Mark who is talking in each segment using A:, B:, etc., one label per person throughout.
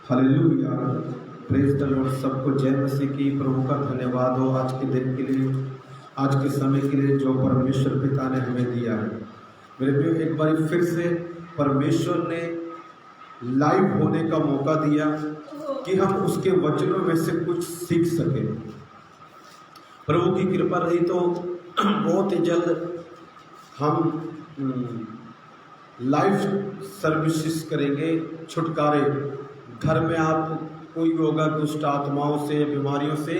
A: Hallelujah, praise the Lord. सबको जय मसीह की। प्रभु का धन्यवाद हो आज के दिन के लिए, आज के समय के लिए जो परमेश्वर पिता ने हमें दिया है। मेरे प्रियो, एक बार फिर से परमेश्वर ने लाइव होने का मौका दिया कि हम उसके वचनों में से कुछ सीख सकें। प्रभु की कृपा रही तो बहुत ही जल्द हम लाइव सर्विसेज करेंगे। छुटकारे घर में आप कोई भी होगा दुष्ट आत्माओं से, बीमारियों से,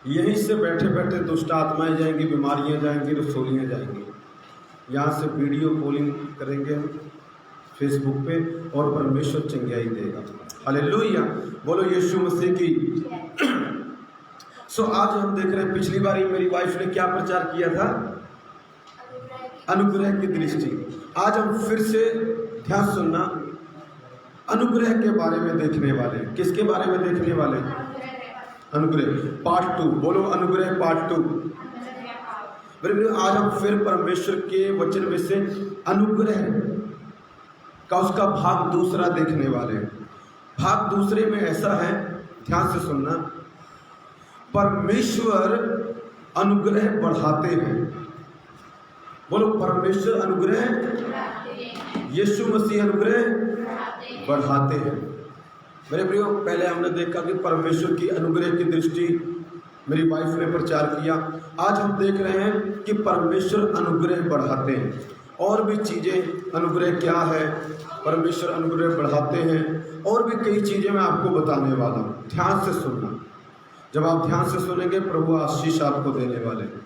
A: यहीं से बैठे बैठे दुष्ट आत्माएं जाएंगी, बीमारियां जाएंगी, रसोलियाँ जाएंगी। यहाँ से वीडियो कॉलिंग करेंगे हम फेसबुक पे और परमेश्वर चंगाई देगा। हालेलुया, बोलो यीशु मसीह की। सो आज हम देख रहे हैं, पिछली बार मेरी वाइफ ने क्या प्रचार किया था? अनुग्रह की दृष्टि। आज हम फिर से ध्यान सुनना, अनुग्रह के बारे में देखने वाले हैं। किसके बारे में देखने वाले हैं? अनुग्रह पार्ट 2। बोलो अनुग्रह पार्ट 2। आज हम फिर परमेश्वर के वचन में से अनुग्रह का उसका भाग दूसरा देखने वाले हैं। भाग दूसरे में ऐसा है, ध्यान से सुनना, परमेश्वर अनुग्रह बढ़ाते हैं। बोलो परमेश्वर अनुग्रह, यीशु मसीह अनुग्रह बढ़ाते हैं। मेरे प्रियो, पहले हमने देखा कि परमेश्वर की अनुग्रह की दृष्टि मेरी वाइफ ने प्रचार किया। आज हम देख रहे हैं कि परमेश्वर अनुग्रह बढ़ाते हैं। और भी चीज़ें, अनुग्रह क्या है, परमेश्वर अनुग्रह बढ़ाते हैं, और भी कई चीज़ें मैं आपको बताने वाला हूँ। ध्यान से सुनना। जब आप ध्यान से सुनेंगे, प्रभु आशीष आपको देने वाले हैं।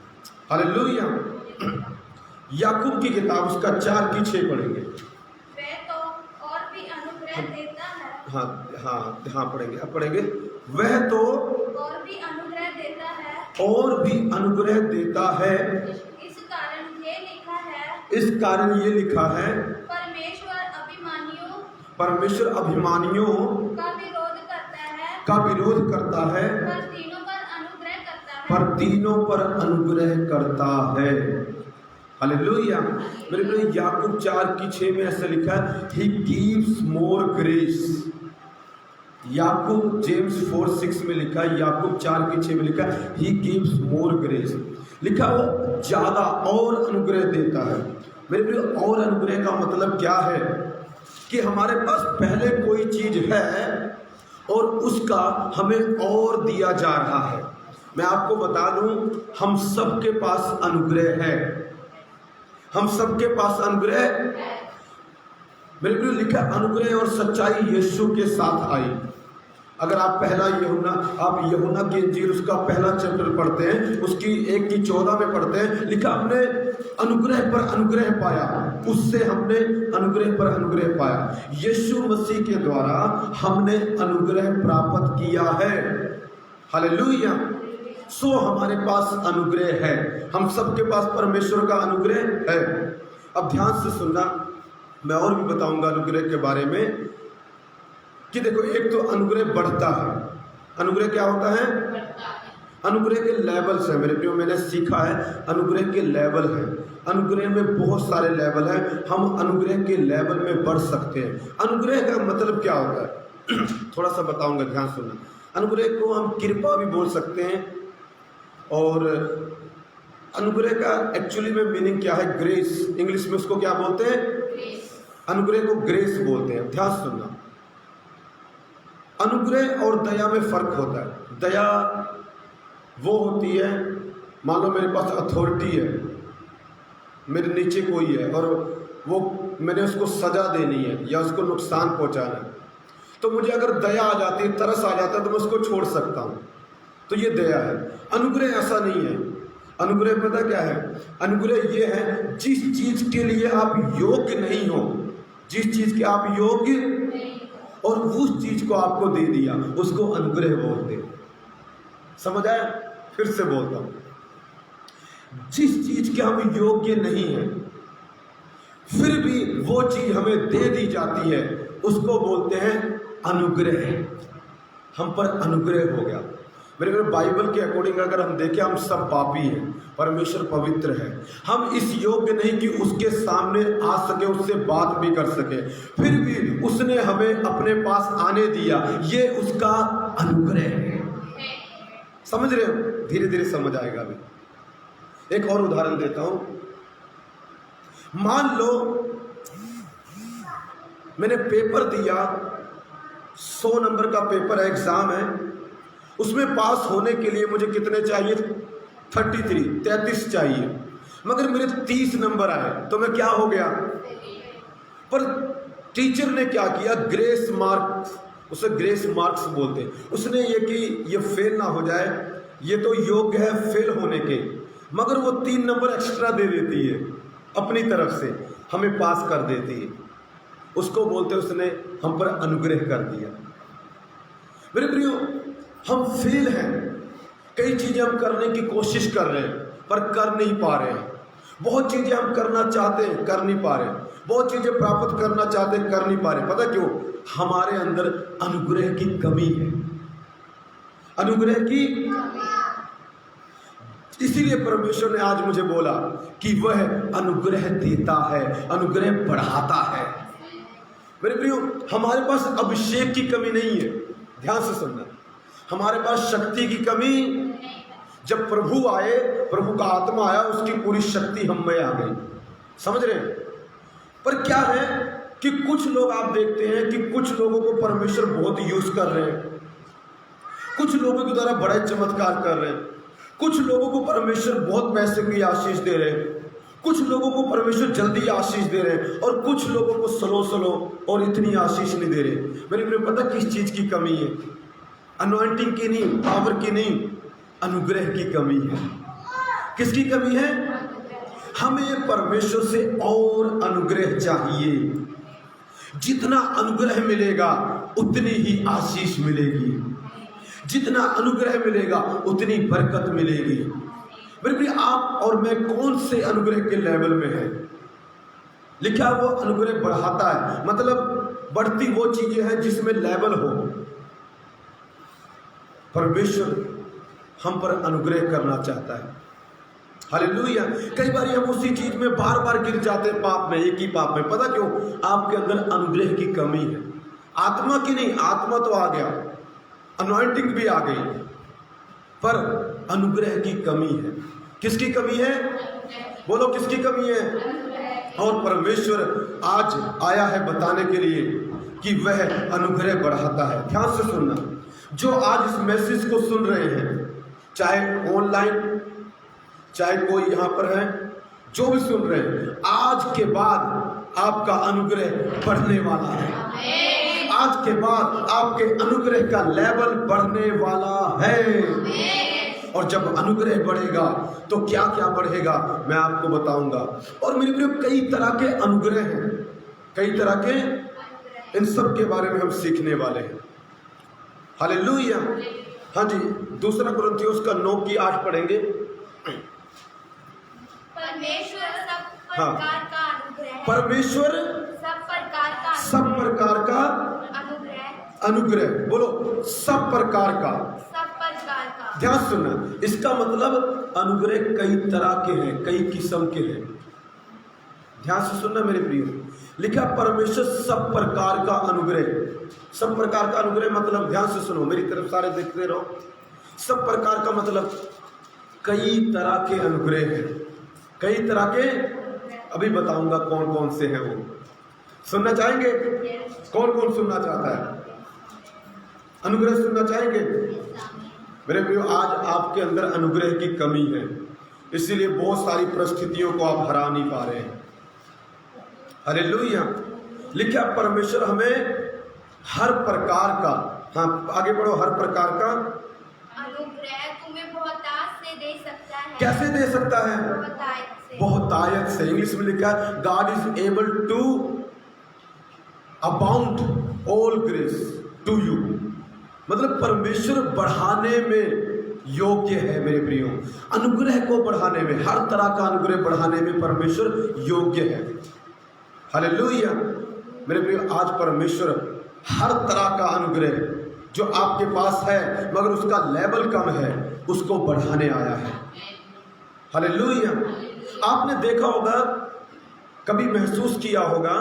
A: हालेलुया। याकूब की किताब उसका 4-6 पढ़ेंगे। हाँ पढ़ेंगे। अब पढ़ेंगे, वह तो
B: और भी अनुग्रह देता है,
A: और भी अनुग्रह देता है।
B: इस
A: कारण ये लिखा है, परमेश्वर अभिमानियों का विरोध करता है, पर तीनों पर अनुग्रह करता है। हालेलुया। मेरे प्रिय, याकूब 4:6 में ऐसा लिखा है, he gives more grace. Yakub James 4:6 में लिखा है, याकूब 4:6 में लिखा है, ही गिव्स मोर ग्रेस। लिखा वो ज्यादा और अनुग्रह देता है। मेरे प्रिय, और अनुग्रह का मतलब क्या है? कि हमारे पास पहले कोई चीज है और उसका हमें और दिया जा रहा है। मैं आपको बता दूं, हम सबके पास अनुग्रह है। हम सबके पास अनुग्रह। मेरे प्रिय, लिखा अनुग्रह और सच्चाई यीशु के साथ आई। अगर आप पहला यूहन्ना की इंजील उसका पहला चैप्टर पढ़ते हैं, उसकी 1:14 में पढ़ते हैं, लिखा हमने अनुग्रह पर अनुग्रह पाया, उससे हमने अनुग्रह पर अनुग्रह पाया। यीशु मसीह के द्वारा हमने अनुग्रह प्राप्त किया है। हालेलुया। सो हमारे पास अनुग्रह है। हम सबके पास परमेश्वर का अनुग्रह है। अब ध्यान से सुनना, मैं और भी बताऊंगा अनुग्रह के बारे में। कि देखो, एक तो अनुग्रह बढ़ता है। अनुग्रह क्या होता है? अनुग्रह के लेवल्स है। मेरे प्रियो, मैंने सीखा है अनुग्रह के लेवल है। अनुग्रह में बहुत सारे लेवल हैं। हम अनुग्रह के लेवल में बढ़ सकते हैं। अनुग्रह का मतलब क्या होता है? थोड़ा सा बताऊंगा, ध्यान सुनना। अनुग्रह को हम कृपा भी बोल सकते हैं, और अनुग्रह का एक्चुअली में मीनिंग क्या है? ग्रेस। इंग्लिश में उसको क्या बोलते हैं? अनुग्रह को ग्रेस बोलते हैं। ध्यान सुनना, अनुग्रह और दया में फर्क होता है। दया वो होती है, मान लो मेरे पास अथॉरिटी है, मेरे नीचे कोई है और वो मैंने उसको सजा देनी है या उसको नुकसान पहुंचाना है, तो मुझे अगर दया आ जाती है, तरस आ जाता है, तो मैं उसको छोड़ सकता हूं। तो ये दया है। अनुग्रह ऐसा नहीं है। अनुग्रह पता क्या है? अनुग्रह ये है, जिस चीज के लिए आप योग्य नहीं हो, जिस चीज के आप योग्य और उस चीज को आपको दे दिया, उसको अनुग्रह बोलते हैं। समझ आया? फिर से बोलता हूं, जिस चीज के हम योग्य नहीं है, फिर भी वो चीज हमें दे दी जाती है, उसको बोलते हैं अनुग्रह। हम पर अनुग्रह हो गया। मेरे बाइबल के अकॉर्डिंग अगर हम देखें, हम सब पापी हैं, परमेश्वर पवित्र है। हम इस योग्य नहीं कि उसके सामने आ सके, उससे बात भी कर सके, फिर भी उसने हमें अपने पास आने दिया। ये उसका अनुग्रह है। समझ रहे हो? धीरे धीरे समझ आएगा। अभी एक और उदाहरण देता हूं। मान लो मैंने पेपर दिया, 100 नंबर का पेपर है, एग्जाम है, उसमें पास होने के लिए मुझे कितने चाहिए? 33 चाहिए, मगर मेरे 30 नंबर आए, तो मैं क्या हो गया? पर टीचर ने क्या किया? ग्रेस मार्क्स, उसे ग्रेस मार्क्स बोलते हैं। उसने ये कि ये फेल ना हो जाए, ये तो योग्य है फेल होने के, मगर वो 3 नंबर एक्स्ट्रा दे देती है, अपनी तरफ से हमें पास कर देती है। उसको बोलते उसने हम पर अनुग्रह कर दिया। मेरे प्रियो, हम फेल हैं, कई चीजें हम करने की कोशिश कर रहे हैं पर कर नहीं पा रहे हैं। बहुत चीजें हम करना चाहते हैं, कर नहीं पा रहे हैं। बहुत चीजें प्राप्त करना चाहते हैं, कर नहीं पा रहे। पता क्यों? हमारे अंदर अनुग्रह की कमी है, अनुग्रह की। इसीलिए परमेश्वर ने आज मुझे बोला कि वह अनुग्रह देता है, अनुग्रह बढ़ाता है। मेरे प्रियो, हमारे पास अभिषेक की कमी नहीं है, ध्यान से सुनना। हमारे पास शक्ति की कमी, जब प्रभु आए, प्रभु का आत्मा आया, उसकी पूरी शक्ति हम में आ गई। समझ रहे हैं? पर क्या है कि कुछ लोग, आप देखते हैं कि कुछ लोगों को परमेश्वर बहुत यूज कर रहे हैं, कुछ लोगों के द्वारा बड़े चमत्कार कर रहे हैं, कुछ लोगों को परमेश्वर बहुत पैसे की आशीष दे रहे हैं, कुछ लोगों को परमेश्वर जल्दी आशीष दे रहे हैं, और कुछ लोगों को स्लो और इतनी आशीष नहीं दे रहे। मेरे प्रिय, पता किस चीज की कमी है? अनॉइंटिंग की नहीं, पावर की नहीं, अनुग्रह की कमी है। किसकी कमी है? हमें परमेश्वर से और अनुग्रह चाहिए। जितना अनुग्रह मिलेगा उतनी ही आशीष मिलेगी, जितना अनुग्रह मिलेगा उतनी बरकत मिलेगी। मेरे प्रिय, आप और मैं कौन से अनुग्रह के लेवल में हैं? लिखा वो अनुग्रह बढ़ाता है, मतलब बढ़ती वो चीजें हैं जिसमें लेवल हो। परमेश्वर हम पर अनुग्रह करना चाहता है। हालेलुया। कई बार हम उसी चीज में बार बार गिर जाते हैं, पाप में, एक ही पाप में। पता क्यों? आपके अंदर अनुग्रह की कमी है। आत्मा की नहीं, आत्मा तो आ गया, अनॉइंटिंग भी आ गई, पर अनुग्रह की कमी है। किसकी कमी है? बोलो, किसकी कमी है? और परमेश्वर आज आया है बताने के लिए कि वह अनुग्रह बढ़ाता है। ध्यान से सुनना, जो आज इस मैसेज को सुन रहे हैं, चाहे ऑनलाइन, चाहे कोई यहाँ पर है, जो भी सुन रहे हैं, आज के बाद आपका अनुग्रह बढ़ने वाला है। आज के बाद आपके अनुग्रह का लेवल बढ़ने वाला है। और जब अनुग्रह बढ़ेगा तो क्या क्या बढ़ेगा मैं आपको बताऊंगा। और मेरे प्रिय, कई तरह के अनुग्रह हैं, कई तरह के, इन सब के बारे में हम सीखने वाले हैं। हालेलुया। हाँ जी, 2 कुरिन्थियों का 9:8 पढ़ेंगे।
B: परमेश्वर सब प्रकार का अनुग्रह,
A: परमेश्वर सब प्रकार का अनुग्रह, बोलो, सब प्रकार का। ध्यान सुनना, इसका मतलब अनुग्रह कई तरह के हैं, कई किस्म के हैं। ध्यान से सुनना मेरे प्रियो, लिखा परमेश्वर सब प्रकार का अनुग्रह। सब प्रकार का अनुग्रह मतलब, ध्यान से सुनो, मेरी तरफ सारे देखते रहो। सब प्रकार का मतलब कई तरह के अनुग्रह हैं, कई तरह के। अभी बताऊंगा कौन कौन से हैं वो। सुनना चाहेंगे? कौन कौन सुनना चाहता है? अनुग्रह सुनना चाहेंगे? मेरे प्रियो, आज आपके अंदर अनुग्रह की कमी है, इसीलिए बहुत सारी परिस्थितियों को आप हरा नहीं पा रहे हैं। हालेलुया। लिखा परमेश्वर हमें हर प्रकार का, हाँ आगे बढ़ो, हर प्रकार का
B: अनुग्रह तुम्हें बहुतायत से दे सकता है।
A: कैसे दे सकता है? बहुतायत से। इंग्लिश में लिखा है God is able to abound all grace to you. मतलब परमेश्वर बढ़ाने में योग्य है मेरे प्रियो, अनुग्रह को बढ़ाने में, हर तरह का अनुग्रह बढ़ाने में परमेश्वर योग्य है। हालेलुया। मेरे प्रियो, आज परमेश्वर हर तरह का अनुग्रह जो आपके पास है मगर उसका लेवल कम है, उसको बढ़ाने आया है। हालेलुया। आपने देखा होगा, कभी महसूस किया होगा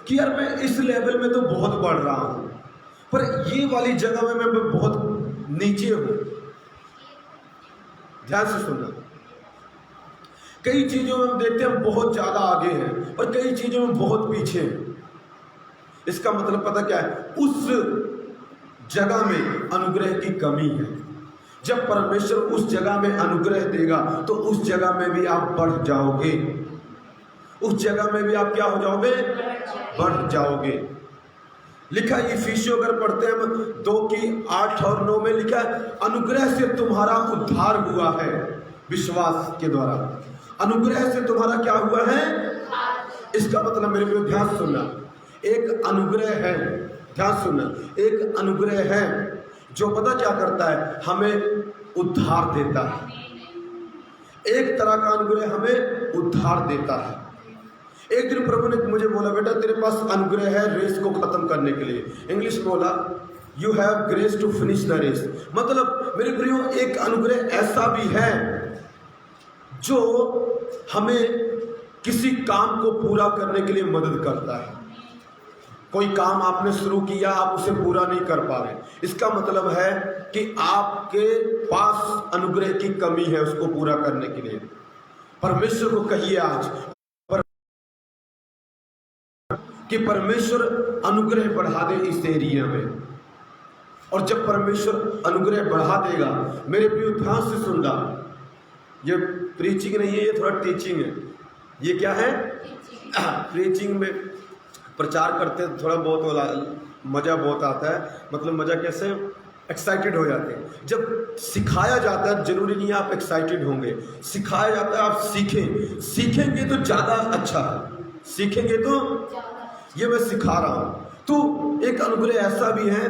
A: कि यार मैं इस लेवल में तो बहुत बढ़ रहा हूं, पर ये वाली जगह में मैं बहुत नीचे हूं। ध्यान से सुनना, कई चीजों में हम देखते हैं हम बहुत ज्यादा आगे हैं और कई चीजों में बहुत पीछे हैं। इसका मतलब पता क्या है? उस जगह में अनुग्रह की कमी है। जब परमेश्वर उस जगह में अनुग्रह देगा तो उस जगह में भी आप बढ़ जाओगे, उस जगह में भी आप क्या हो जाओगे? बढ़ जाओगे। लिखा है इफिसियों अगर पढ़ते हैं हम 2:8-9 में लिखा है, अनुग्रह से तुम्हारा उद्धार हुआ है विश्वास के द्वारा। अनुग्रह से तुम्हारा क्या हुआ है? इसका मतलब मेरे को ध्यान सुनना, एक अनुग्रह है, ध्यान सुनना, एक अनुग्रह है जो पता क्या करता है? हमें उद्धार देता है। एक तरह का अनुग्रह हमें उद्धार देता है। एक दिन प्रभु ने मुझे बोला, बेटा तेरे पास अनुग्रह है रेस को खत्म करने के लिए। इंग्लिश में बोला, you have grace to finish the race. मतलब मेरे प्रियो, एक अनुग्रह ऐसा भी है जो हमें किसी काम को पूरा करने के लिए मदद करता है। कोई काम आपने शुरू किया, आप उसे पूरा नहीं कर पा रहे, इसका मतलब है कि आपके पास अनुग्रह की कमी है उसको पूरा करने के लिए। परमेश्वर को कहिए आज कि परमेश्वर अनुग्रह बढ़ा दे इस एरिया में। और जब परमेश्वर अनुग्रह बढ़ा देगा, मेरे प्रिय ध्यान से सुनना, ये प्रीचिंग नहीं है, ये थोड़ा टीचिंग है। ये क्या है? प्रीचिंग में प्रचार करते हैं, थोड़ा बहुत मज़ा बहुत आता है। मतलब मज़ा कैसे? एक्साइटेड हो जाते हैं। जब सिखाया जाता है, जरूरी नहीं है आप एक्साइटेड होंगे, सिखाया जाता है आप सीखें, सीखेंगे तो ज़्यादा अच्छा है, सीखेंगे तो ये मैं सिखा रहा हूं। तो एक अनुग्रह ऐसा भी है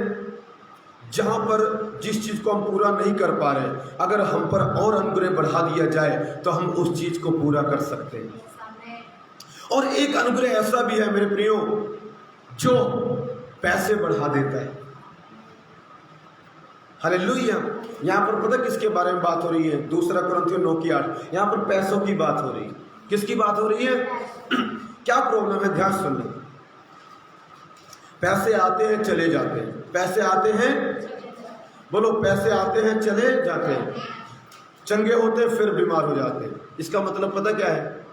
A: जहां पर जिस चीज को हम पूरा नहीं कर पा रहे, अगर हम पर और अनुग्रह बढ़ा दिया जाए तो हम उस चीज को पूरा कर सकते हैं। और एक अनुग्रह ऐसा भी है मेरे प्रियो जो पैसे बढ़ा देता है। हालेलुया। यहां पर पता किसके बारे में बात हो रही है? 2 कुरिन्थियों 9:8। यहां पर पैसों की बात हो रही है। किसकी बात हो रही है? क्या प्रॉब्लम है? ध्यान सुनना, पैसे आते हैं चले जाते हैं, पैसे आते हैं, बोलो, पैसे आते हैं चले जाते हैं, चंगे होते हैं फिर बीमार हो जाते हैं। इसका मतलब पता क्या है?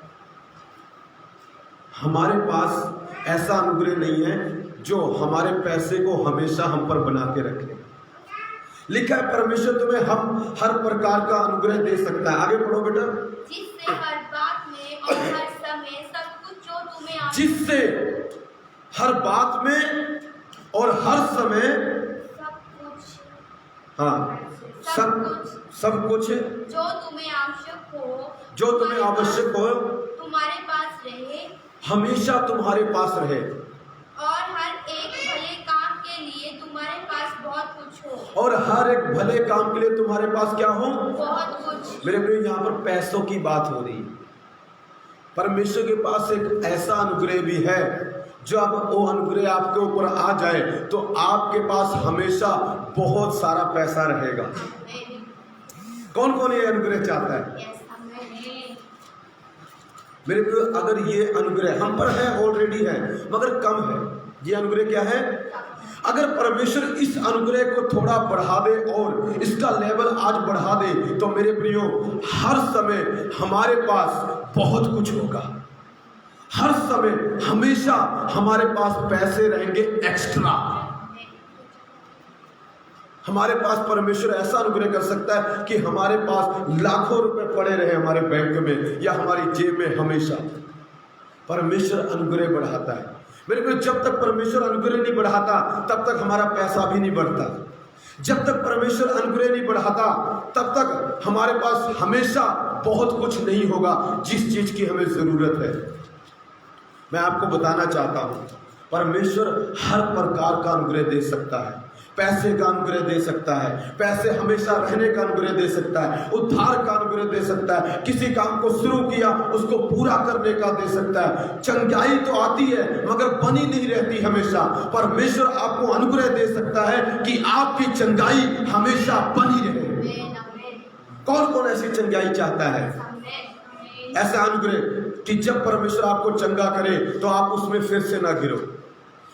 A: हमारे पास ऐसा अनुग्रह नहीं है जो हमारे पैसे को हमेशा हम पर बना के रखे। लिखा है परमेश्वर तुम्हें हम हर प्रकार का अनुग्रह दे सकता है। आगे पढ़ो बेटा।
B: जिससे हर बात में और हर समय सब कुछ जो तुम्हें
A: जिससे हर बात में और हर समय
B: सब कुछ,
A: हाँ, सब कुछ
B: जो तुम्हें आवश्यक हो,
A: जो तुम्हें आवश्यक हो
B: तुम्हारे पास रहे,
A: हमेशा तुम्हारे पास रहे,
B: और हर एक भले काम के लिए तुम्हारे पास बहुत कुछ हो,
A: और हर एक भले काम के लिए तुम्हारे पास क्या हो?
B: बहुत कुछ।
A: मेरे प्रिय, यहाँ पर पैसों की बात हो रही है। परमेश्वर के पास एक ऐसा अनुग्रह भी है जो अब वो अनुग्रह आपके ऊपर आ जाए तो आपके पास हमेशा बहुत सारा पैसा रहेगा। कौन कौन ये अनुग्रह चाहता है? मेरे प्रिय, अगर ये अनुग्रह हम पर है, ऑलरेडी है, मगर कम है। ये अनुग्रह क्या है? अगर परमेश्वर इस अनुग्रह को थोड़ा बढ़ा दे और इसका लेवल आज बढ़ा दे तो मेरे प्रियो, हर समय हमारे पास बहुत कुछ होगा। हर समय हमेशा हमारे पास पैसे रहेंगे एक्स्ट्रा। हमारे पास परमेश्वर ऐसा अनुग्रह कर सकता है कि हमारे पास लाखों रुपए पड़े रहे हमारे बैंक में या हमारी जेब में। हमेशा परमेश्वर अनुग्रह बढ़ाता है। मेरे को जब तक परमेश्वर अनुग्रह नहीं बढ़ाता तब तक हमारा पैसा भी नहीं बढ़ता। जब तक परमेश्वर अनुग्रह नहीं बढ़ाता तब तक हमारे पास हमेशा बहुत कुछ नहीं होगा जिस चीज की हमें जरूरत है। मैं आपको बताना चाहता हूं, परमेश्वर हर प्रकार का अनुग्रह दे सकता है, पैसे का अनुग्रह दे सकता है, पैसे हमेशा रहने का अनुग्रह दे सकता है, उद्धार का अनुग्रह दे सकता है, किसी काम को शुरू किया उसको पूरा करने का दे सकता है। चंगाई तो आती है मगर बनी नहीं रहती हमेशा। परमेश्वर आपको अनुग्रह दे सकता है कि आपकी चंगाई हमेशा बनी रहे। कौन कौन ऐसी चंगाई चाहता है? ऐसा अनुग्रह कि जब परमेश्वर आपको चंगा करे तो आप उसमें फिर से ना गिरो।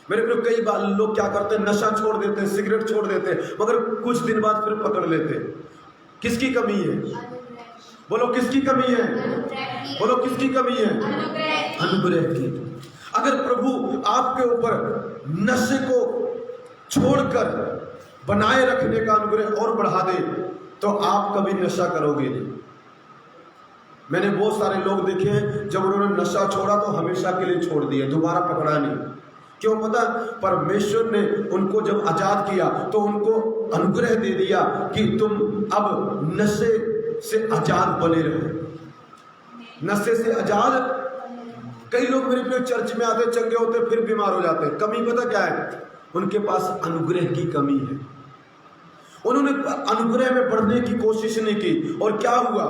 A: मेरे प्रिय, कई बार लोग क्या करते हैं, नशा छोड़ देते हैं, सिगरेट छोड़ देते हैं, मगर कुछ दिन बाद फिर पकड़ लेते हैं। किसकी कमी है? बोलो किसकी कमी है? बोलो किसकी कमी है? अनुग्रह की। अगर प्रभु आपके ऊपर नशे को छोड़कर बनाए रखने का अनुग्रह और बढ़ा दे तो आप कभी नशा करोगे नहीं। मैंने बहुत सारे लोग देखे हैं जब उन्होंने नशा छोड़ा तो हमेशा के लिए छोड़ दिया, दोबारा पकड़ा नहीं। क्यों पता? परमेश्वर ने उनको जब आजाद किया तो उनको अनुग्रह दे दिया कि तुम अब नशे से आजाद बने रहो। नशे से आजाद। कई लोग मेरे प्रिय चर्च में आते, चंगे होते, फिर बीमार हो जाते। कमी पता क्या है? उनके पास अनुग्रह की कमी है। उन्होंने अनुग्रह में बढ़ने की कोशिश नहीं की और क्या हुआ?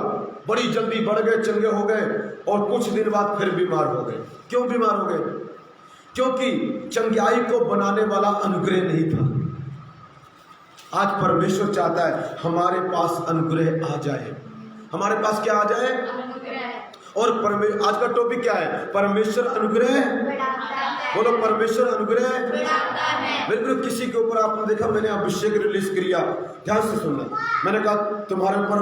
A: बड़ी जल्दी बढ़ गए, चंगे हो गए और कुछ दिन बाद फिर बीमार हो गए। क्यों बीमार हो गए? क्योंकि चंगाई को बनाने वाला अनुग्रह नहीं था। आज परमेश्वर चाहता है हमारे पास अनुग्रह आ जाए। हमारे पास क्या आ जाए? और आज का टॉपिक क्या है? परमेश्वर अनुग्रह। बोलो परमेश्वर अनुग्रह। बिल्कुल। किसी के ऊपर आपने देखा, मैंने अभिषेक रिलीज किया, ध्यान से सुनना। मैंने कहा तुम्हारे ऊपर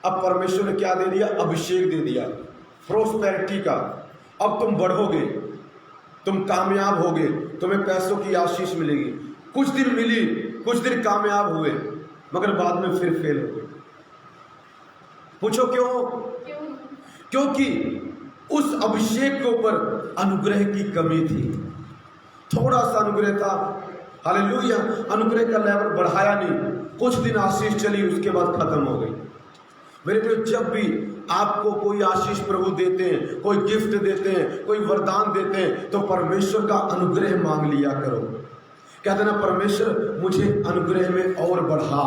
A: अब परमेश्वर ने क्या दे दिया? अभिषेक दे दिया, प्रोस्पेरिटी का। अब तुम बढ़ोगे, तुम कामयाब होगे, तुम्हें पैसों की आशीष मिलेगी। कुछ दिन मिली, कुछ दिन कामयाब हुए, मगर बाद में फिर फेल हो गए। पूछो क्यों? क्योंकि उस अभिषेक के ऊपर अनुग्रह की कमी थी। थोड़ा सा अनुग्रह था, हालेलुया। अनुग्रह का लेवल बढ़ाया नहीं, कुछ दिन आशीष चली, उसके बाद खत्म हो गई। मेरे प्रिय, जब भी आपको कोई आशीष प्रभु देते हैं, कोई गिफ्ट देते हैं, कोई वरदान देते हैं, तो परमेश्वर का अनुग्रह मांग लिया करो। कहते ना, परमेश्वर मुझे अनुग्रह में और बढ़ा।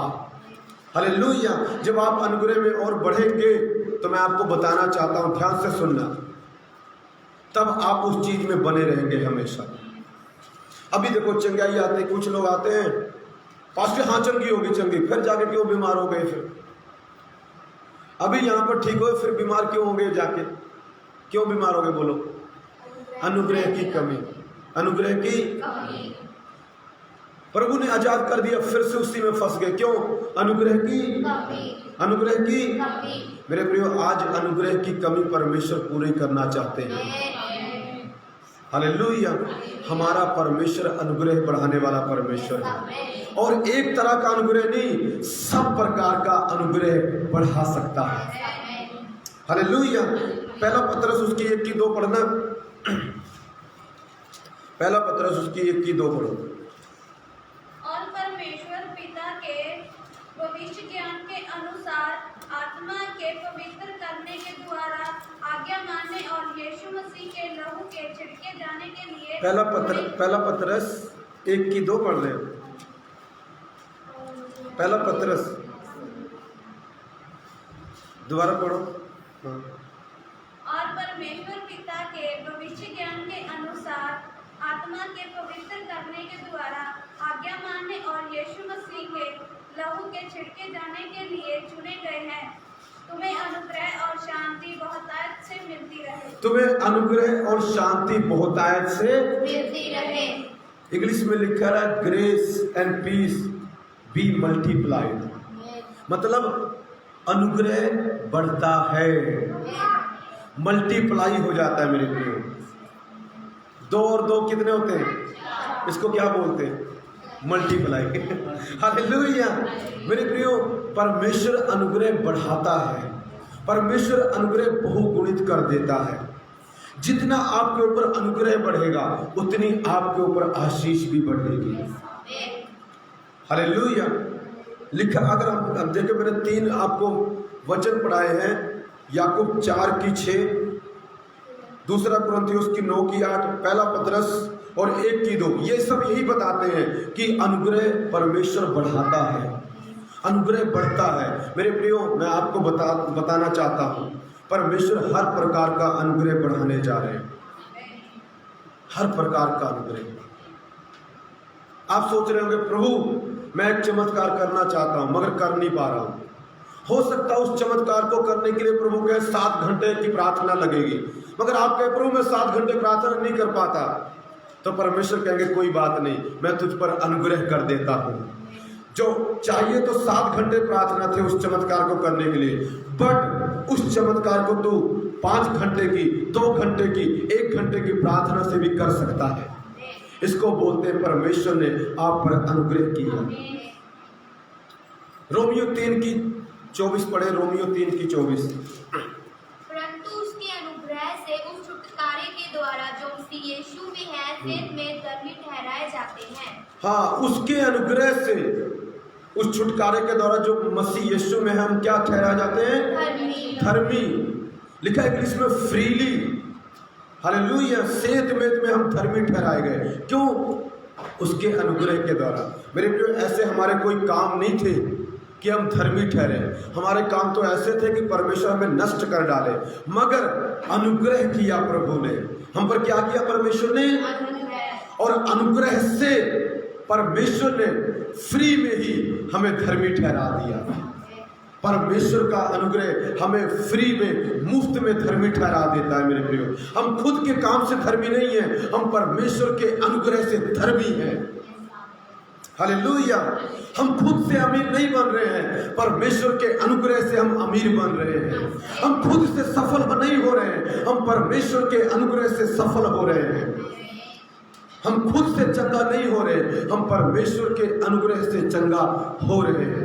A: हालेलुया। जब आप अनुग्रह में और बढ़ेंगे तो मैं आपको बताना चाहता हूं, ध्यान से सुनना, तब आप उस चीज में बने रहेंगे हमेशा। अभी देखो चंगाई आते, कुछ लोग आते हैं, पास्टर हाँ चंगी होगी, चंगी, फिर जाके क्यों बीमार हो गए? फिर अभी यहाँ पर ठीक हो, फिर बीमार क्यों होंगे? जाके क्यों बीमार हो गए? बोलो अनुग्रह की कमी। अनुग्रह की प्रभु ने आजाद कर दिया, फिर से उसी में फंस गए। क्यों? अनुग्रह की। अनुग्रह की। मेरे प्रियो, आज अनुग्रह की कमी परमेश्वर पूरी करना चाहते हैं। हालेलुया। हमारा परमेश्वर अनुग्रह बढ़ाने वाला परमेश्वर है, और एक तरह का अनुग्रह नहीं, सब प्रकार का अनुग्रह बढ़ा सकता है। हालेलुया। पहला पत्रस उसकी 1-2 पढ़ना। पहला पत्रस उसकी 1-2 पढ़ो।
B: और परमेश्वर पिता के भविष्य ज्ञान के अनुसार आत्मा के पवित्र करने के द्वारा आज्ञा मानने और यीशु मसीह के लहू के छिड़के जाने के लिए
A: पहला पत्रस 1-2 पढ़ रहे हो। पहला पत्रस दोबारा पढ़ो।
B: और परमेश्वर पिता के भविष्य ज्ञान के अनुसार आत्मा के पवित्र करने के द्वारा आज्ञा मानने और यीशु मसीह के लहू के छिड़के जाने के लिए चुने गए हैं। तुम्हें अनुग्रह और शांति बहुतायत से मिलती रहे। तुम्हें अनुग्रह और शांति बहुतायत से मिलती रहे। इंग्लिश में लिखा है grace and peace be multiplied. मतलब अनुग्रह बढ़ता है, मल्टीप्लाई हो जाता है। मेरे प्रियो, 2 और 2 कितने होते हैं? इसको क्या बोलते हैं? मल्टीप्लाई। हालेलुया। मेरे प्रियो, परमेश्वर अनुग्रह बढ़ाता है, परमेश्वर अनुग्रह बहुगुणित कर देता है। जितना आपके ऊपर अनुग्रह बढ़ेगा उतनी आपके ऊपर आशीष भी बढ़ेगी। हालेलुया। लिखा, अगर हम देखें, मैंने 3 आपको वचन पढ़ाए हैं। याकूब 4:6, दूसरा कुरिन्थियों 9:8, पहला पत्रस
A: और 1 की 2, ये सब यही बताते हैं कि अनुग्रह परमेश्वर बढ़ाता है, अनुग्रह बढ़ता है। मेरे प्रियो, मैं आपको बताना चाहता हूँ, परमेश्वर हर प्रकार का अनुग्रह बढ़ाने जा रहे हैं, हर प्रकार का अनुग्रह। आप सोच रहे होंगे, प्रभु मैं एक चमत्कार करना चाहता हूं मगर कर नहीं पा रहा हूं। हो सकता है उस चमत्कार को करने के लिए प्रभु के 7 घंटे की प्रार्थना लगेगी, मगर आप कहे प्रभु मैं 7 घंटे प्रार्थना नहीं कर पाता, तो परमेश्वर कहेंगे कोई बात नहीं, मैं तुझ पर अनुग्रह कर देता हूं। जो चाहिए तो 7 घंटे प्रार्थना थे उस चमत्कार को करने के लिए, बट उस चमत्कार को तू 5 घंटे की, 2 घंटे की, 1 घंटे की प्रार्थना से भी कर सकता है। इसको बोलते हैं परमेश्वर ने आप पर अनुग्रह किया। रोमियो 3:24 पढ़े, रोमियो 3:24।
C: परंतु उसके अनुग्रह से उस छुटकारे के द्वारा जो मसीह यीशु में है सेध में धर्मी ठहराए जाते हैं।
A: हाँ, उसके अनुग्रह से, उस छुटकारे के द्वारा जो मसीह यीशु में हम क्या ठहराए जाते हैं? धर्मी। लिखा है इंग्लिश में फ्रीली, हालेलुया, सेध में हम धर्मी ठहराए गए। क्यों? उसके अनुग्रह के द्वारा। मेरे प्रिय, ऐसे हमारे कोई काम नहीं थे कि हम धर्मी ठहरे, हमारे काम तो ऐसे थे कि परमेश्वर हमें नष्ट कर डाले, मगर अनुग्रह किया प्रभु ने हम पर। क्या किया परमेश्वर ने? और अनुग्रह से परमेश्वर ने फ्री में ही हमें धर्मी ठहरा दिया। परमेश्वर का अनुग्रह हमें फ्री में, मुफ्त में धर्मी ठहरा देता है। मेरे प्रियो, हम खुद के काम से धर्मी नहीं है, हम परमेश्वर के अनुग्रह से धर्मी हैं। हालेलुया। हम खुद से अमीर नहीं बन रहे हैं, परमेश्वर के अनुग्रह से हम अमीर बन रहे हैं। हम खुद से सफल नहीं हो रहे हैं, हम परमेश्वर के अनुग्रह से सफल हो रहे हैं। हम खुद से चंगा नहीं हो रहे, हम परमेश्वर के अनुग्रह से चंगा हो रहे हैं।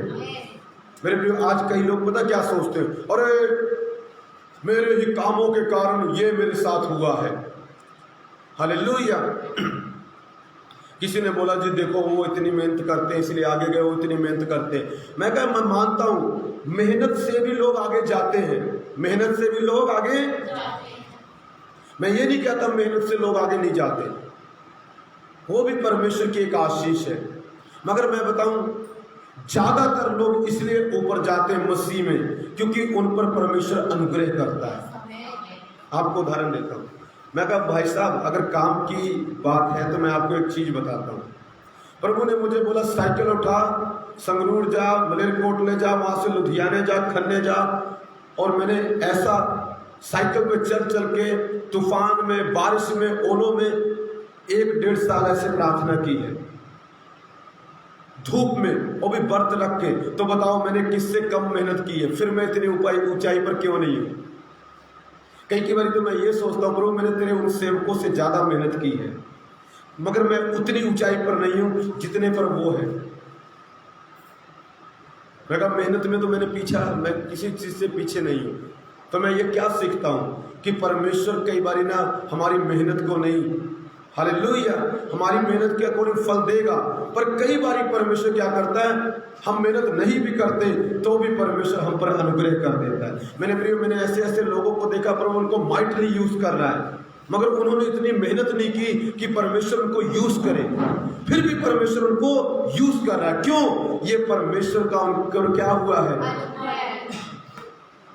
A: मेरे प्रियो, आज कई लोग पता क्या सोचते हैं, अरे मेरे ही कामों के कारण ये मेरे साथ हुआ है। हालेलुया। किसी ने बोला जी देखो वो इतनी मेहनत करते हैं इसलिए आगे गए, वो इतनी मेहनत करते हैं। मैं मानता हूँ मेहनत से भी लोग आगे जाते हैं, मेहनत से भी लोग आगे। मैं ये नहीं कहता मेहनत से लोग आगे नहीं जाते, वो भी परमेश्वर की एक आशीष है, मगर मैं बताऊं ज्यादातर लोग इसलिए ऊपर जाते हैं मसीह में क्योंकि उन पर परमेश्वर अनुग्रह करता है। आपको उदाहरण देता हूं। मैं कहा भाई साहब अगर काम की बात है तो मैं आपको एक चीज बताता हूँ। प्रभु ने मुझे बोला साइकिल उठा, संगरूर जा, मलेरकोटले जा, वहां से लुधियाने जा, खन्ने जा, और मैंने ऐसा साइकिल पे चल चल के तूफान में, बारिश में, ओलों में 1-1.5 साल ऐसे प्रार्थना की है, धूप में, वो भी व्रत रख के। तो बताओ मैंने किससे कम मेहनत की है? फिर मैं इतनी ऊंचाई पर क्यों नहीं हूं? कई बार तो मैं ये सोचता हूँ प्रभु मैंने तेरे उन सेवकों से ज्यादा मेहनत की है, मगर मैं उतनी ऊंचाई पर नहीं हूं जितने पर वो है। मैं कहा मेहनत में तो मैं किसी चीज से पीछे नहीं हूं। तो मैं ये क्या सीखता हूं कि परमेश्वर कई बार ना हमारी मेहनत को नहीं, हालेलुया, हमारी मेहनत के अकॉर्डिंग फल देगा, पर कई बार परमेश्वर क्या करता है, हम मेहनत नहीं भी करते तो भी परमेश्वर हम पर अनुग्रह कर देता है। मैंने ऐसे लोगों को देखा पर उनको माइटली यूज कर रहा है, मगर उन्होंने इतनी मेहनत नहीं की कि परमेश्वर उनको यूज करे, फिर भी परमेश्वर उनको यूज कर रहा है। क्यों? ये परमेश्वर का उनको क्या हुआ है?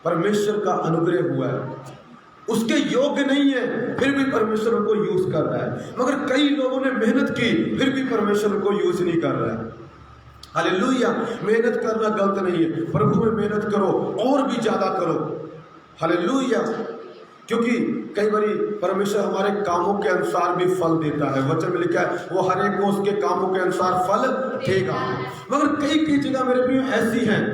A: परमेश्वर का अनुग्रह हुआ है। उसके योग्य नहीं है फिर भी परमेश्वर उनको यूज कर रहा है। मगर कई लोगों ने मेहनत की फिर भी परमेश्वर उनको यूज नहीं कर रहा है। हालेलुया। मेहनत करना गलत नहीं है, प्रभु में मेहनत करो और भी ज्यादा करो। हालेलुया। क्योंकि कई बार परमेश्वर हमारे कामों के अनुसार भी फल देता है। वचन में लिखा है वो हर एक को उसके कामों के अनुसार फल देगा। मगर कई जगह मेरे प्रिय ऐसी हैं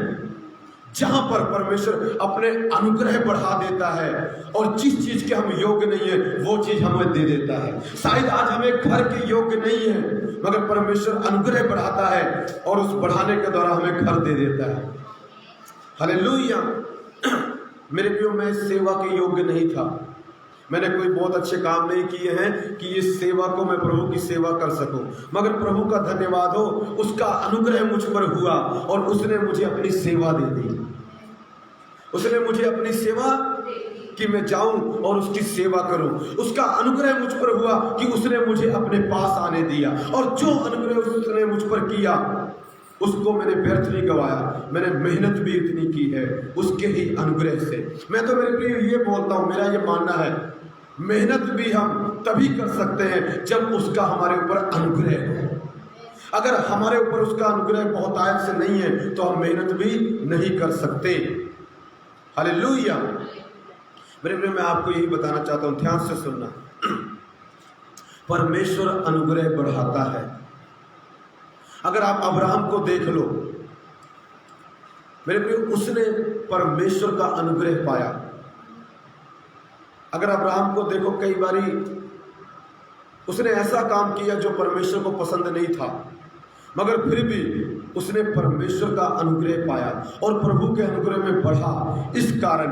A: जहां पर परमेश्वर अपने अनुग्रह बढ़ा देता है और जिस चीज के हम योग्य नहीं है वो चीज हमें दे देता है। शायद आज हमें घर के योग्य नहीं है मगर परमेश्वर अनुग्रह बढ़ाता है और उस बढ़ाने के द्वारा हमें घर दे देता है। हालेलुया। मेरे प्रियो, मैं इस सेवा के योग्य नहीं था, मैंने कोई बहुत अच्छे काम नहीं किए हैं कि इस सेवा को मैं प्रभु की सेवा कर सकूं, मगर प्रभु का धन्यवाद हो, उसका अनुग्रह मुझ पर हुआ और उसने मुझे अपनी सेवा दे दी। उसने मुझे अपनी सेवा कि मैं जाऊं और उसकी सेवा करूं। उसका अनुग्रह मुझ पर हुआ कि उसने मुझे अपने पास आने दिया, और जो अनुग्रह उसने मुझ पर किया उसको मैंने व्यर्थ नहीं गवाया। मैंने मेहनत भी इतनी की है उसके ही अनुग्रह से। मैं तो मेरे प्रिय ये बोलता हूँ, मेरा ये मानना है, मेहनत भी हम तभी कर सकते हैं जब उसका हमारे ऊपर अनुग्रह हो। अगर हमारे ऊपर उसका अनुग्रह बहुतायत से नहीं है तो हम मेहनत भी नहीं कर सकते। हालेलुया। मेरे प्रिय, मैं आपको यही बताना चाहता हूँ, ध्यान से सुनना। परमेश्वर अनुग्रह बढ़ाता है। अगर आप अब्राहम को देख लो मेरे प्रिय, उसने परमेश्वर का अनुग्रह पाया। अगर अब्राहम को देखो, कई बारी उसने ऐसा काम किया जो परमेश्वर को पसंद नहीं था, मगर फिर भी उसने परमेश्वर का अनुग्रह पाया और प्रभु के अनुग्रह में बढ़ा। इस कारण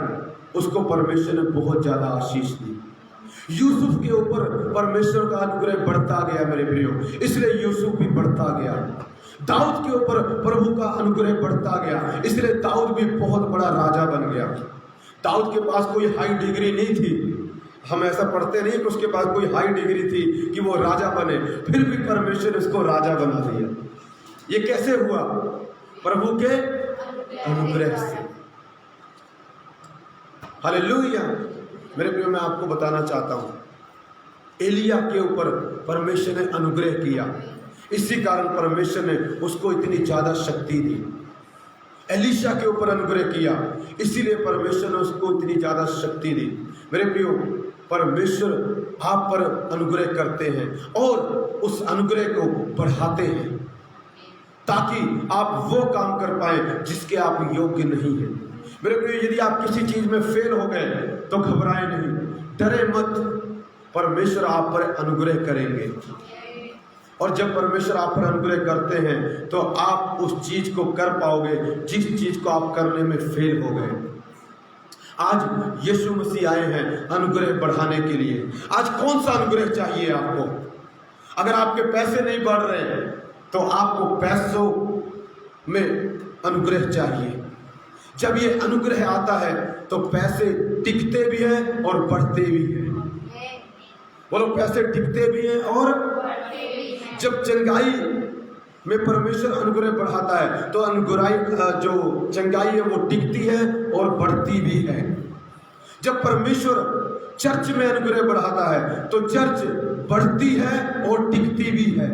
A: उसको परमेश्वर ने बहुत ज्यादा आशीष दी। यूसुफ के ऊपर परमेश्वर का अनुग्रह बढ़ता गया मेरे प्रियो, इसलिए यूसुफ भी बढ़ता गया। दाऊद के ऊपर प्रभु का अनुग्रह बढ़ता गया, इसलिए दाऊद भी बहुत बड़ा राजा बन गया। दाऊद के पास कोई हाई डिग्री नहीं थी, हम ऐसा पढ़ते नहीं कि उसके पास कोई हाई डिग्री थी कि वो राजा बने, फिर भी परमेश्वर उसको राजा बना दिया। ये कैसे हुआ? प्रभु के अनुग्रह से। हालेलुया। मेरे प्रियो, मैं आपको बताना चाहता हूं, एलिया के ऊपर परमेश्वर ने अनुग्रह किया, इसी कारण परमेश्वर ने उसको इतनी ज्यादा शक्ति दी। एलीशा के ऊपर अनुग्रह किया, इसीलिए परमेश्वर ने उसको इतनी ज्यादा शक्ति दी। मेरे प्रियो, परमेश्वर आप पर अनुग्रह करते हैं और उस अनुग्रह को बढ़ाते हैं ताकि आप वो काम कर पाए जिसके आप योग्य नहीं हैं। मेरे प्रियो, यदि आप किसी चीज में फेल हो गए तो घबराए नहीं, डरे मत, परमेश्वर आप पर अनुग्रह करेंगे। और जब परमेश्वर आप पर अनुग्रह करते हैं तो आप उस चीज को कर पाओगे जिस चीज को आप करने में फेल हो गए। आज यीशु मसीह आए हैं अनुग्रह बढ़ाने के लिए। आज कौन सा अनुग्रह चाहिए आपको? अगर आपके पैसे नहीं बढ़ रहे तो आपको पैसों में अनुग्रह चाहिए। जब ये अनुग्रह आता है तो पैसे टिकते भी हैं और बढ़ते भी हैं। बोलो, पैसे टिकते भी हैं और जब चंगाई में परमेश्वर अनुग्रह बढ़ाता है तो अनुग्रह जो चंगाई है वो टिकती है और बढ़ती भी है। जब परमेश्वर चर्च में अनुग्रह बढ़ाता है तो चर्च बढ़ती है और टिकती भी है।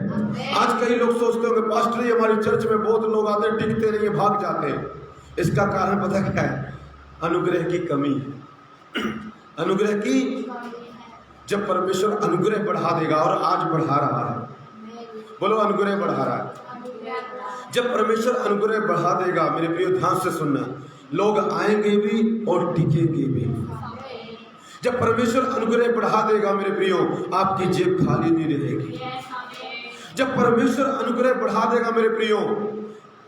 A: आज कई लोग सोचते होंगे, पास्टर जी हमारी चर्च में बहुत लोग आते हैं, टिकते नहीं है, भाग जाते हैं। इसका कारण पता क्या है? अनुग्रह की कमी है। अनुग्रह की, जब परमेश्वर अनुग्रह बढ़ा देगा, और आज बढ़ा रहा है, बोलो अनुग्रह बढ़ा रहा है। जब परमेश्वर अनुग्रह बढ़ा देगा मेरे प्रियो, ध्यान से सुनना, लोग आएंगे भी और टिकेंगे भी। जब परमेश्वर अनुग्रह बढ़ा देगा मेरे प्रियो, आपकी जेब खाली नहीं रहेगी। जब परमेश्वर अनुग्रह बढ़ा देगा मेरे प्रियो,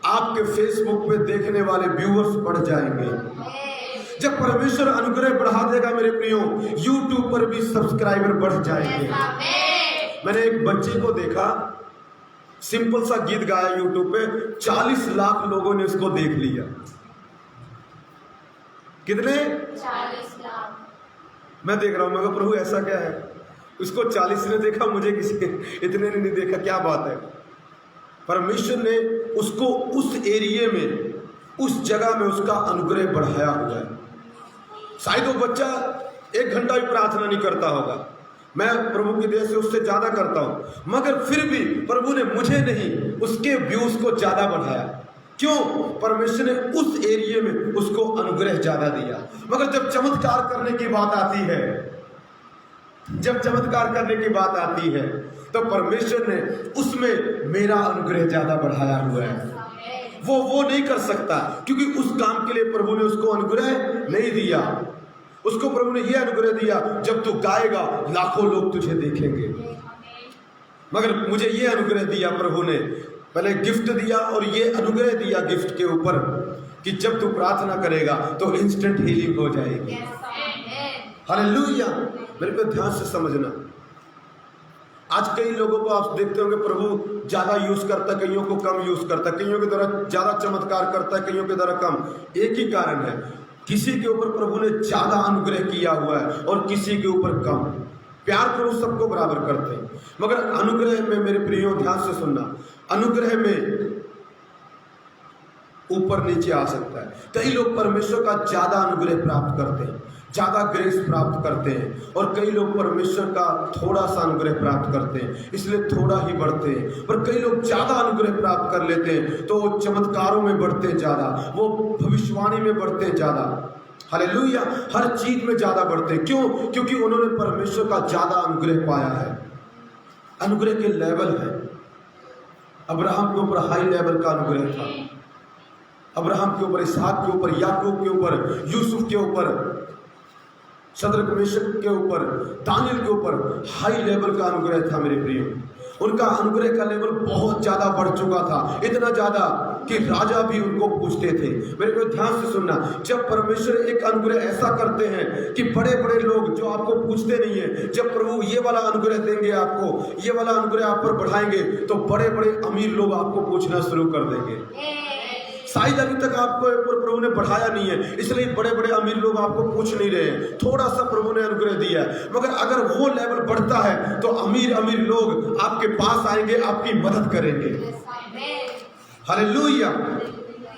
A: आपके फेसबुक पे देखने वाले व्यूअर्स बढ़ जाएंगे। जब परमेश्वर अनुग्रह बढ़ा देगा मेरे प्रियो, यूट्यूब पर भी सब्सक्राइबर बढ़ जाएंगे। मैंने एक बच्चे को देखा, सिंपल सा गीत गाया यूट्यूब पे, 40 लाख लोगों ने उसको देख लिया। कितने?
C: 40 लाख।
A: मैं देख रहा हूं, मैं कहा प्रभु ऐसा क्या है? उसको 40 ने देखा, मुझे किसी इतने ने नहीं देखा, क्या बात है? परमेश्वर ने उसको उस एरिया में, उस जगह में उसका अनुग्रह बढ़ाया हुआ है। शायद वो बच्चा 1 घंटा भी प्रार्थना नहीं करता होगा, मैं प्रभु की दया से उससे ज्यादा करता हूं, मगर फिर भी प्रभु ने मुझे नहीं, उसके व्यूज को ज्यादा बढ़ाया। क्यों? परमेश्वर ने उस एरिया में उसको अनुग्रह ज्यादा दिया। मगर जब चमत्कार करने की बात आती है, जब चमत्कार करने की बात आती है तो परमेश्वर ने उसमें मेरा अनुग्रह ज्यादा बढ़ाया हुआ है। वो नहीं कर सकता, क्योंकि उस काम के लिए प्रभु ने उसको अनुग्रह नहीं दिया। उसको प्रभु ने यह अनुग्रह दिया, जब तू गाएगा लाखों लोग तुझे देखेंगे। मगर मुझे यह अनुग्रह दिया प्रभु ने, पहले गिफ्ट दिया और ये अनुग्रह दिया गिफ्ट के ऊपर कि जब तू प्रार्थना करेगा तो इंस्टेंट हीलिंग हो जाएगी। हालेलुया। मेरे पे ध्यान से समझना, आज कई लोगों को आप देखते होंगे प्रभु ज्यादा यूज करता है, कईयों को कम यूज करता है, कईयों के द्वारा ज्यादा चमत्कार करता है, कईयों के द्वारा कम। एक ही कारण है, किसी के ऊपर प्रभु ने ज्यादा अनुग्रह किया हुआ है और किसी के ऊपर कम। प्यार प्रभु सबको बराबर करते हैं, मगर अनुग्रह में मेरे प्रियो ध्यान से सुनना, अनुग्रह में ऊपर नीचे आ सकता है। कई लोग परमेश्वर का ज्यादा अनुग्रह प्राप्त करते हैं, ज्यादा ग्रेस प्राप्त करते हैं, और कई लोग परमेश्वर का थोड़ा सा अनुग्रह प्राप्त करते हैं, इसलिए थोड़ा ही बढ़ते हैं। पर कई लोग ज्यादा अनुग्रह प्राप्त कर लेते हैं तो वो चमत्कारों में बढ़ते हैं ज्यादा, वो भविष्यवाणी में बढ़ते हैं ज्यादा, हालेलुया, हर चीज में ज्यादा बढ़ते हैं। क्यों? क्योंकि उन्होंने परमेश्वर का ज्यादा अनुग्रह पाया है। अनुग्रह के लेवल है। अब्राहम के ऊपर हाई लेवल का अनुग्रह था, अब्राहम के ऊपर, इसहाक के ऊपर, याकूब के ऊपर, यूसुफ के ऊपर, शद्रक मेशक के ऊपर, दानियल के ऊपर हाई लेवल का अनुग्रह था मेरे प्रियो। उनका अनुग्रह का लेवल बहुत ज्यादा बढ़ चुका था, इतना ज्यादा कि राजा भी उनको पूछते थे। मेरे को ध्यान से सुनना, जब परमेश्वर एक अनुग्रह ऐसा करते हैं कि बड़े बड़े लोग जो आपको पूछते नहीं है, जब प्रभु ये वाला अनुग्रह देंगे आपको, ये वाला अनुग्रह आप पर बढ़ाएंगे, तो बड़े बड़े अमीर लोग आपको पूछना शुरू कर देंगे। शायद अभी तक आपको ऊपर प्रभु ने बढ़ाया नहीं है, इसलिए बड़े बड़े अमीर लोग आपको पूछ नहीं रहे हैं, थोड़ा सा प्रभु ने अनुग्रह दिया है। मगर अगर वो लेवल बढ़ता है तो अमीर अमीर लोग आपके पास आएंगे, आपकी मदद करेंगे। हालेलुया।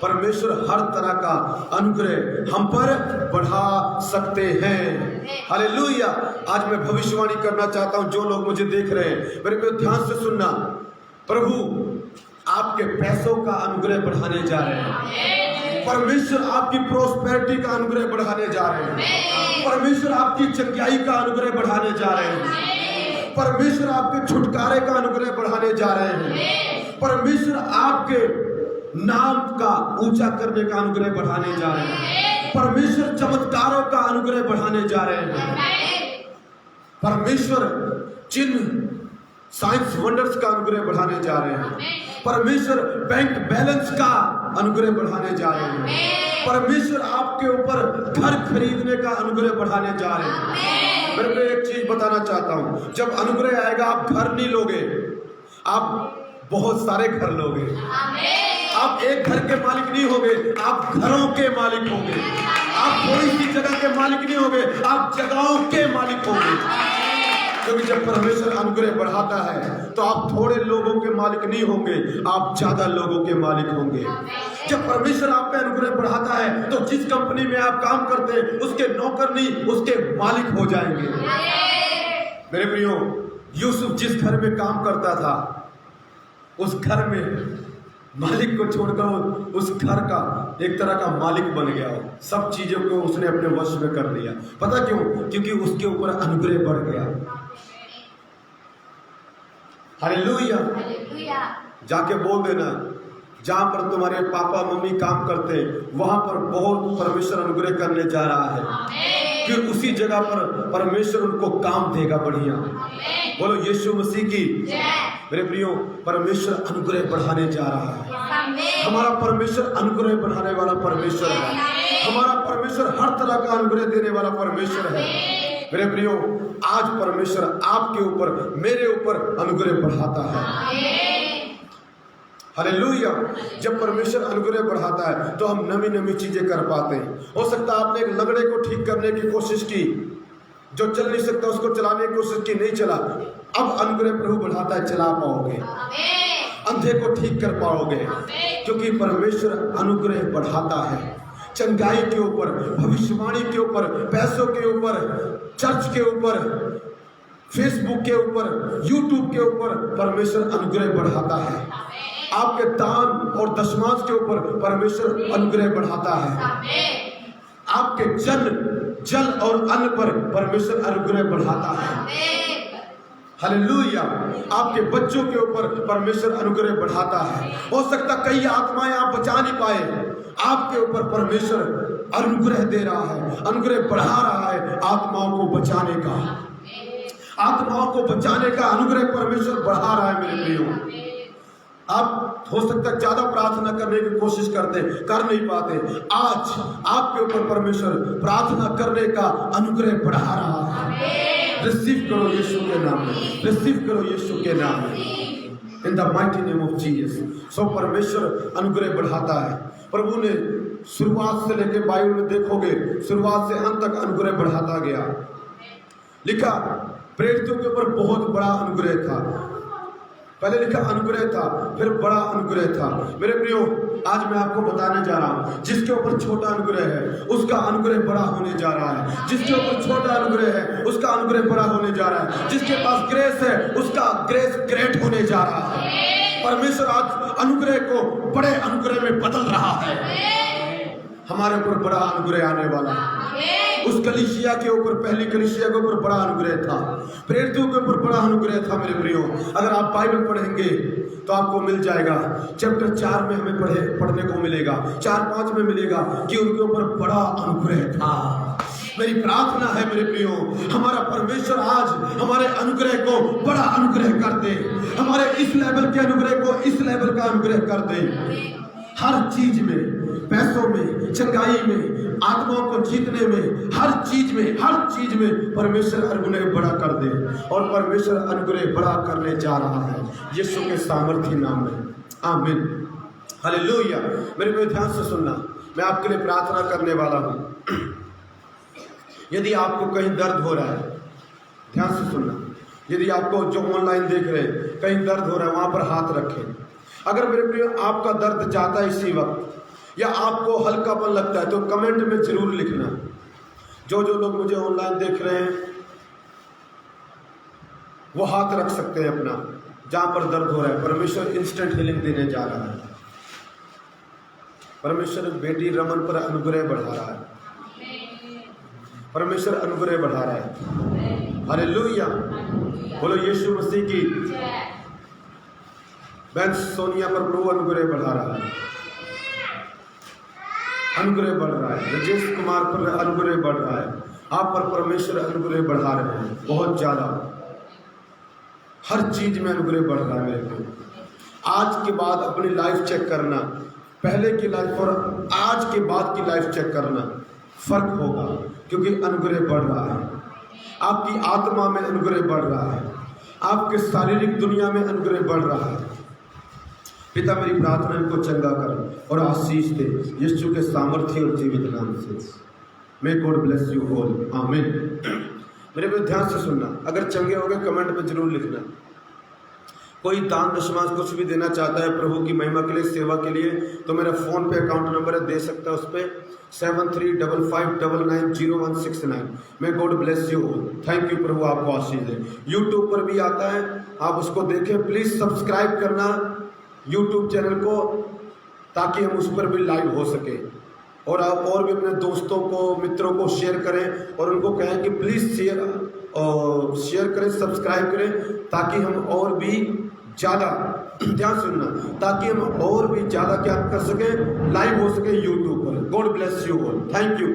A: परमेश्वर हर तरह का अनुग्रह हम पर बढ़ा सकते हैं। हालेलुया। आज मैं भविष्यवाणी करना चाहता हूं, जो लोग मुझे देख रहे हैं मेरे को ध्यान से सुनना, प्रभु आपके पैसों का अनुग्रह बढ़ाने जा रहे हैं। परमेश्वर आपकी प्रोस्पेरिटी का अनुग्रह बढ़ाने जा रहे हैं। परमेश्वर आपकी चंगाई का अनुग्रह बढ़ाने जा रहे हैं। परमेश्वर आपके छुटकारे का अनुग्रह बढ़ाने जा रहे हैं। परमेश्वर आपके नाम का ऊंचा करने का अनुग्रह बढ़ाने जा रहे हैं। परमेश्वर चमत्कारों का अनुग्रह बढ़ाने जा रहे हैं। परमेश्वर चिन्ह, साइंस, वंडर्स का अनुग्रह बढ़ाने जा रहे हैं। परमेश्वर बैंक बैलेंस का अनुग्रह बढ़ाने जा रहे हैं। परमेश्वर आपके ऊपर घर खरीदने का अनुग्रह बढ़ाने जा रहे हैं। मैं एक चीज बताना चाहता हूं, जब अनुग्रह आएगा आप घर नहीं लोगे, आप बहुत सारे घर लोगे। आप एक घर के मालिक नहीं होगे, आप घरों के मालिक होंगे। आप थोड़ी सी जगह के मालिक नहीं होगे, आप जगहों के मालिक होंगे। क्योंकि जब परमेश्वर अनुग्रह बढ़ाता है तो आप थोड़े लोगों के मालिक नहीं होंगे, आप ज्यादा लोगों के मालिक होंगे। जब परमेश्वर आप पे अनुग्रह बढ़ाता है तो जिस कंपनी में आप काम करते हैं उसके नौकर नहीं, उसके मालिक हो जाएंगे। मेरे प्रियो, यूसुफ जिस घर में काम करता था उस घर में मालिक को छोड़कर उस घर का एक तरह का मालिक बन गया। सब चीजों को उसने अपने वश में कर लिया। पता क्यों? क्योंकि उसके ऊपर अनुग्रह बढ़ गया। हालेलुया। जाके बोल देना, जहां पर तुम्हारे पापा मम्मी काम करते हैं वहां पर बहुत परमेश्वर अनुग्रह करने जा रहा है, कि उसी जगह पर परमेश्वर उनको काम देगा बढ़िया। बोलो यीशु मसीह की। मेरे प्रियो, परमेश्वर अनुग्रह बढ़ाने जा रहा है। हमारा परमेश्वर अनुग्रह बढ़ाने वाला परमेश्वर है। हमारा परमेश्वर हर तरह का अनुग्रह देने वाला परमेश्वर है। मेरे प्रियो, आज परमेश्वर आपके ऊपर, मेरे ऊपर अनुग्रह बढ़ाता है। हालेलुया। जब परमेश्वर अनुग्रह बढ़ाता है तो हम नवी नवी चीजें कर पाते हैं। हो सकता है आपने एक लंगड़े को ठीक करने की कोशिश की, जो चल नहीं सकता उसको चलाने की कोशिश की, नहीं चला। अब अनुग्रह प्रभु बढ़ाता है, चला पाओगे। अंधे को ठीक कर पाओगे, क्योंकि परमेश्वर अनुग्रह बढ़ाता है। चंगाई के ऊपर, भविष्यवाणी के ऊपर, पैसों के ऊपर, चर्च के ऊपर, फेसबुक के ऊपर, यूट्यूब के ऊपर परमेश्वर अनुग्रह बढ़ाता है। आपके दान और दशमांश के ऊपर परमेश्वर अनुग्रह बढ़ाता है। आपके जल और अन्न पर परमेश्वर अनुग्रह बढ़ाता है। हालेलुया। आपके बच्चों के ऊपर परमेश्वर अनुग्रह बढ़ाता है। हो सकता कई आत्माएं आप बचा नहीं पाए, आपके ऊपर परमेश्वर अनुग्रह दे रहा है, अनुग्रह बढ़ा रहा है आत्माओं को बचाने का। आत्माओं को बचाने का अनुग्रह परमेश्वर बढ़ा रहा है। मेरे प्रियो, आप हो सकता है ज्यादा प्रार्थना करने की कोशिश करते, कर नहीं पाते। आज आपके ऊपर परमेश्वर प्रार्थना करने का अनुग्रह बढ़ा रहा है। रिसीव करो यीशु के नाम में, रिसीव करो यीशु के नाम में, in the mighty name of Jesus. So परमेश्वर अनुग्रह बढ़ाता है। प्रभु ने शुरुआत से लेकर बाइबल में देखोगे, शुरुआत से अंत तक अनुग्रह बढ़ाता गया। लिखा प्रेरितों के ऊपर बहुत बड़ा अनुग्रह था। पहले लिखा अनुग्रह था, फिर बड़ा अनुग्रह था। मेरे प्रियो, आज मैं आपको बताने जा रहा हूं, जिसके ऊपर छोटा अनुग्रह है उसका अनुग्रह बड़ा होने जा रहा है। जिसके ऊपर छोटा अनुग्रह है उसका अनुग्रह बड़ा होने जा रहा है। जिसके पास ग्रेस है उसका ग्रेस ग्रेट होने जा रहा है। परमेश्वर आज अनुग्रह को बड़े अनुग्रह में बदल रहा है। हमारे ऊपर बड़ा अनुग्रह आने वाला है। उस कलीसिया के ऊपर, पहली कलीसिया के ऊपर बड़ा अनुग्रह था, प्रेरितों के ऊपर बड़ा अनुग्रह था। मेरे प्रियो, अगर आप बाइबल पढ़ेंगे तो आपको मिल जाएगा। चैप्टर 4 में हमें पढ़ने को मिलेगा, 4-5 में मिलेगा कि उनके ऊपर बड़ा अनुग्रह था। मेरी प्रार्थना है मेरे प्रियो, हमारा परमेश्वर आज हमारे अनुग्रह को बड़ा अनुग्रह कर दे, हमारे इस लेवल के अनुग्रह को इस लेवल का अनुग्रह कर दे। हर चीज में, पैसों में, चंगाई में, आत्माओं को जीतने में, हर चीज में परमेश्वर अनुग्रह बड़ा कर दे। और परमेश्वर अनुग्रह बड़ा करने जा रहा है यीशु के सामर्थ्य नाम में। आमीन, हालेलुया। मेरे को ध्यान से सुनना, मैं आपके लिए प्रार्थना करने वाला हूं। यदि आपको कहीं दर्द हो रहा है, ध्यान से सुनना, यदि आपको जो ऑनलाइन देख रहे हैं कहीं दर्द हो रहा है, वहां पर हाथ रखें। अगर मेरे प्रिय आपका दर्द जाता है इसी वक्त, या आपको हल्कापन लगता है, तो कमेंट में जरूर लिखना। जो लोग मुझे ऑनलाइन देख रहे हैं वो हाथ रख सकते हैं अपना जहां पर दर्द हो रहा है। परमेश्वर इंस्टेंट हीलिंग देने जा रहा है। परमेश्वर बेटी रमन पर अनुग्रह बढ़ा रहा है। परमेश्वर अनुग्रह बढ़ा रहा है। हालेलुया, बोलो यीशु मसीह की। बहन सोनिया पर प्रभु अनुग्रह बढ़ा रहा है, अनुग्रह बढ़ रहा है। राजेश कुमार पर अनुग्रह बढ़ रहा है। आप पर परमेश्वर अनुग्रह बढ़ा रहे हैं बहुत ज्यादा। हर चीज में अनुग्रह बढ़ रहा है मेरे को। आज के बाद अपनी लाइफ चेक करना, पहले की लाइफ और आज के बाद की लाइफ चेक करना, फर्क होगा, क्योंकि अनुग्रह बढ़ रहा है। आपकी आत्मा में अनुग्रह बढ़ रहा है, आपके शारीरिक दुनिया में अनुग्रह बढ़ रहा है। पिता, मेरी प्रार्थना इनको चंगा कर और आशीष दे यीशु के सामर्थ्य और जीवित नाम से। मे गॉड ब्लेस यू ऑल, आमीन। मेरे को ध्यान से सुनना, अगर चंगे हो गए कमेंट में जरूर लिखना। कोई दान दशमांश कुछ भी देना चाहता है प्रभु की महिमा के लिए, सेवा के लिए, तो मेरा फोन पे अकाउंट नंबर है, दे सकता है उस पर 7355990169। May God bless you all. Thank you, प्रभु आपको आशीष दे। यूट्यूब पर भी आता है, आप उसको देखें। प्लीज सब्सक्राइब करना यूट्यूब चैनल को, ताकि हम उस पर भी लाइव हो सके। और आप और भी अपने दोस्तों को, मित्रों को शेयर करें और उनको कहें कि प्लीज़ शेयर करें, सब्सक्राइब करें, ताकि हम और भी ज़्यादा, ध्यान सुनना, ताकि हम और भी ज़्यादा क्या कर सकें, लाइव हो सके यूट्यूब पर। God bless you all, thank you.